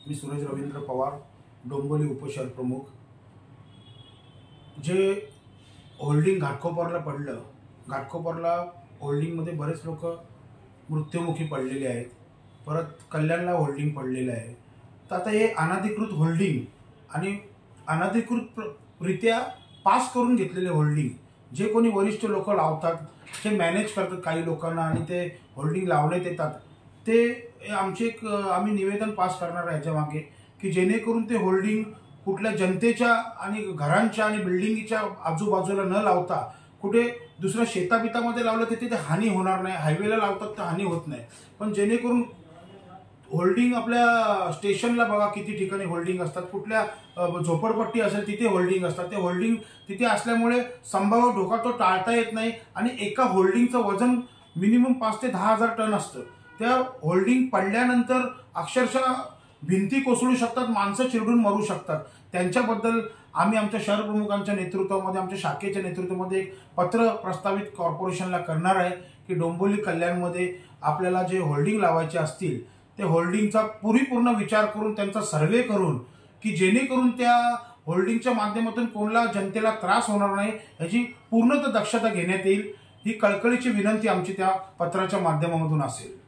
मी सूरज रवींद्र पवार, डोंबिवली उपशहर प्रमुख। जे होल्डिंग घाटकोपरला पडलं, घाटकोपरला होल्डिंगमध्ये बरेच लोक मृत्युमुखी पडलेले आहेत। परत कल्याणला होल्डिंग पडलेलं आहे। तर आता हे अनधिकृत होल्डिंग आणि अनधिकृतरित्या पास करून घेतलेले होल्डिंग जे कोणी वरिष्ठ लोक लावतात, ते मॅनेज करतात काही लोकांना आणि ते होल्डिंग लावण्यात येतात, ते आम्ही निवेदन पास करणार आहे याच्या मागे की जेणेकरून ते होल्डिंग कुठल्या जनतेच्या आणि घरांच्या आणि बिल्डिंगच्या आजूबाजूला न लावता कुठे दुसऱ्या शेताबितामध्ये लावलं तर तिथे हानी होणार नाही। हायवेला लावतात तर हानी होत नाही, पण जेणेकरून होल्डिंग आपल्या स्टेशनला बघा किती ठिकाणी होल्डिंग असतात, कुठल्या झोपडपट्टी असेल तिथे होल्डिंग असतात। ते होल्डिंग तिथे असल्यामुळे संभाव्य धोका तो टाळता येत नाही आणि एका होल्डिंगचं वजन मिनिमम 5 ते 10 हजार टन असतं। त्या होल्डिंग पडल्यानंतर अक्षरशः भिंती कोसळू शकतात, माणसं चिरडून मरू शकतात। त्यांच्याबद्दल आम्ही आमच्या शहर प्रमुखांच्या नेतृत्वामध्ये, आमच्या शाखेच्या नेतृत्वामध्ये एक पत्र प्रस्तावित कॉर्पोरेशनला करणार आहे की डोंबिवली कल्याणमध्ये आपल्याला जे होल्डिंग लावायचे असतील ते होल्डिंगचा परिपूर्ण विचार करून त्यांचा सर्वे करून की जेणेकरून त्या होल्डिंगच्या माध्यमातून कोणाला जनतेला त्रास होणार नाही याची पूर्णतः दक्षता घेण्यात येईल। ही कळकळीची विनंती आमची त्या पत्राच्या माध्यमातून असेल।